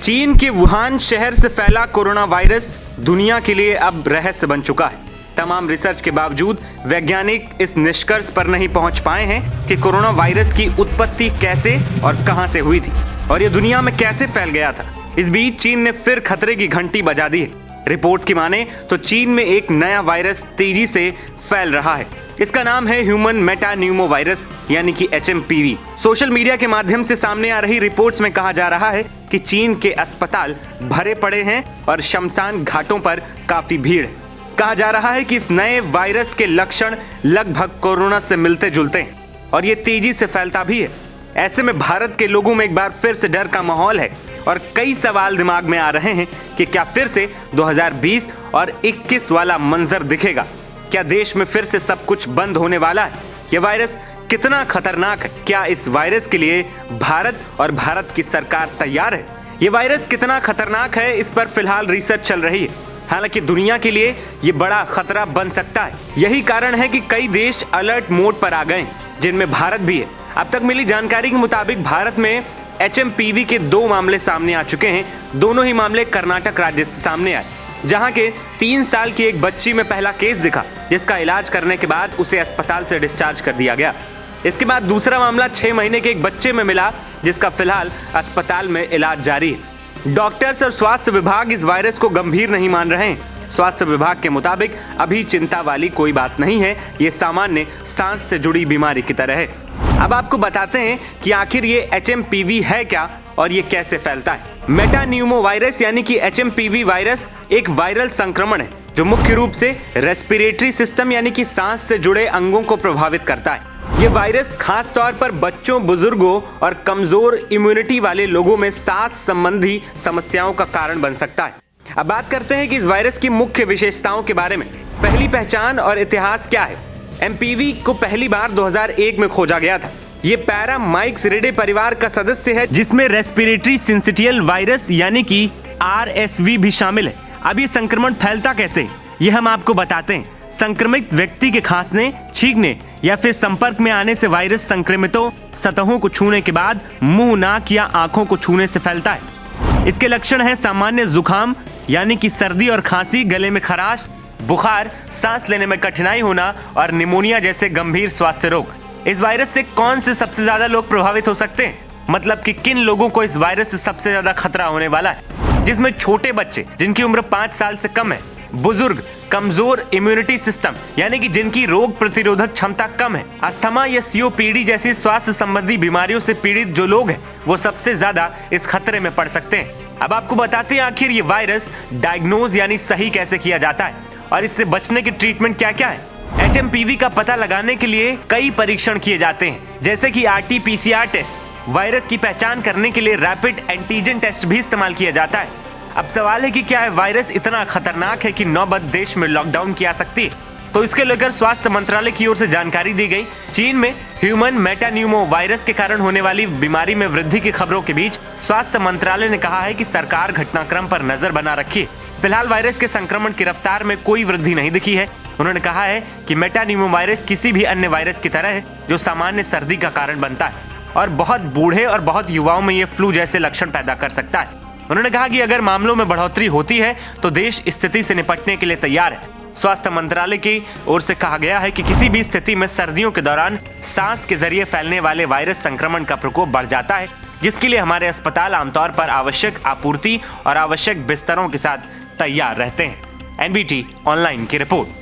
चीन के वुहान शहर से फैला कोरोना वायरस दुनिया के लिए अब रहस्य बन चुका है। तमाम रिसर्च के बावजूद वैज्ञानिक इस निष्कर्ष पर नहीं पहुंच पाए हैं कि कोरोना वायरस की उत्पत्ति कैसे और कहां से हुई थी और यह दुनिया में कैसे फैल गया था। इस बीच चीन ने फिर खतरे की घंटी बजा दी है। रिपोर्ट्स की माने तो चीन में एक नया वायरस तेजी से फैल रहा है। इसका नाम है ह्यूमन मेटान्यूमो वायरस यानी कि HMPV। सोशल मीडिया के माध्यम से सामने आ रही रिपोर्ट्स में कहा जा रहा है कि चीन के अस्पताल भरे पड़े हैं और शमशान घाटों पर काफी भीड़ है। कहा जा रहा है कि इस नए वायरस के लक्षण लगभग कोरोना से मिलते जुलते हैं और ये तेजी से फैलता भी है। ऐसे में भारत के लोगों में एक बार फिर से डर का माहौल है और कई सवाल दिमाग में आ रहे हैं कि क्या फिर से 2020 और 21 वाला मंजर दिखेगा। क्या देश में फिर से सब कुछ बंद होने वाला है? यह वायरस कितना खतरनाक है? क्या इस वायरस के लिए भारत और भारत की सरकार तैयार है? यह वायरस कितना खतरनाक है, इस पर फिलहाल रिसर्च चल रही है। हालांकि दुनिया के लिए यह बड़ा खतरा बन सकता है। यही कारण है कि कई देश अलर्ट मोड पर आ गए, जिनमें भारत भी है। अब तक मिली जानकारी के मुताबिक भारत में HMPV के 2 मामले सामने आ चुके हैं। दोनों ही मामले कर्नाटक राज्य से सामने आए, जहां के 3 साल की एक बच्ची में पहला केस दिखा, जिसका इलाज करने के बाद उसे अस्पताल से डिस्चार्ज कर दिया गया। इसके बाद दूसरा मामला 6 महीने के एक बच्चे में मिला, जिसका फिलहाल अस्पताल में इलाज जारी है। डॉक्टर्स और स्वास्थ्य विभाग इस वायरस को गंभीर नहीं मान रहे हैं। स्वास्थ्य विभाग के मुताबिक अभी चिंता वाली कोई बात नहीं है, ये सामान्य सांस से जुड़ी बीमारी की तरह है। अब आपको बताते हैं कि आखिर ये HMPV है क्या और ये कैसे फैलता है। मेटान्यूमो वायरस यानी कि HMPV वायरस एक वायरल संक्रमण है जो मुख्य रूप से रेस्पिरेटरी सिस्टम यानी कि सांस से जुड़े अंगों को प्रभावित करता है। ये वायरस खास तौर पर बच्चों, बुजुर्गों और कमजोर इम्यूनिटी वाले लोगों में सांस संबंधी समस्याओं का कारण बन सकता है। अब बात करते हैं कि इस वायरस की मुख्य विशेषताओं के बारे में। पहली पहचान और इतिहास क्या है? MPV को पहली बार 2001 में खोजा गया था। ये पैरामाइक्सिरिडे परिवार का सदस्य है, जिसमें रेस्पिरेटरी सिंसिटियल वायरस यानी कि RSV भी शामिल है। अब ये संक्रमण फैलता कैसे, ये हम आपको बताते हैं। संक्रमित व्यक्ति के खांसने, छींकने या फिर संपर्क में आने से वायरस संक्रमितों सतहों को छूने के बाद मुंह, नाक या आंखों को छूने से फैलता है। इसके लक्षण है सामान्य जुकाम यानी कि सर्दी और खांसी, गले में खराश, बुखार, सांस लेने में कठिनाई होना और निमोनिया जैसे गंभीर स्वास्थ्य रोग। इस वायरस से कौन से सबसे ज्यादा लोग प्रभावित हो सकते हैं, मतलब कि किन लोगों को इस वायरस से सबसे ज्यादा खतरा होने वाला है? जिसमें छोटे बच्चे जिनकी उम्र 5 साल से कम है, बुजुर्ग, कमजोर इम्यूनिटी सिस्टम यानी कि जिनकी रोग प्रतिरोधक क्षमता कम है, अस्थमा या COPD जैसी स्वास्थ्य संबंधी बीमारियों से पीड़ित जो लोग हैं, वो सबसे ज्यादा इस खतरे में पड़ सकते हैं। अब आपको बताते हैं आखिर ये वायरस डायग्नोज यानी सही कैसे किया जाता है और इससे बचने की ट्रीटमेंट क्या क्या है। HMPV का पता लगाने के लिए कई परीक्षण किए जाते हैं, जैसे कि RT-PCR टेस्ट। वायरस की पहचान करने के लिए रैपिड एंटीजन टेस्ट भी इस्तेमाल किया जाता है। अब सवाल है कि क्या वायरस इतना खतरनाक है कि नौबत देश में लॉकडाउन की आ सकती है? तो इसके लेकर स्वास्थ्य मंत्रालय की ओर से जानकारी दी गई। चीन में ह्यूमन मेटान्यूमो वायरस के कारण होने वाली बीमारी में वृद्धि की खबरों के बीच स्वास्थ्य मंत्रालय ने कहा है कि सरकार घटनाक्रम पर नजर बना रखी है। फिलहाल वायरस के संक्रमण की रफ्तार में कोई वृद्धि नहीं दिखी है। उन्होंने कहा है कि मेटान्यूमो वायरस किसी भी अन्य वायरस की तरह है जो सामान्य सर्दी का कारण बनता है और बहुत बूढ़े और बहुत युवाओं में ये फ्लू जैसे लक्षण पैदा कर सकता है। उन्होंने कहा कि अगर मामलों में बढ़ोतरी होती है तो देश स्थिति से निपटने के लिए तैयार है। स्वास्थ्य मंत्रालय की ओर से कहा गया है कि किसी भी स्थिति में सर्दियों के दौरान सांस के जरिए फैलने वाले वायरस संक्रमण का प्रकोप बढ़ जाता है, जिसके लिए हमारे अस्पताल आमतौर पर आवश्यक आपूर्ति और आवश्यक बिस्तरों के साथ तैयार रहते हैं। NBT ऑनलाइन की रिपोर्ट।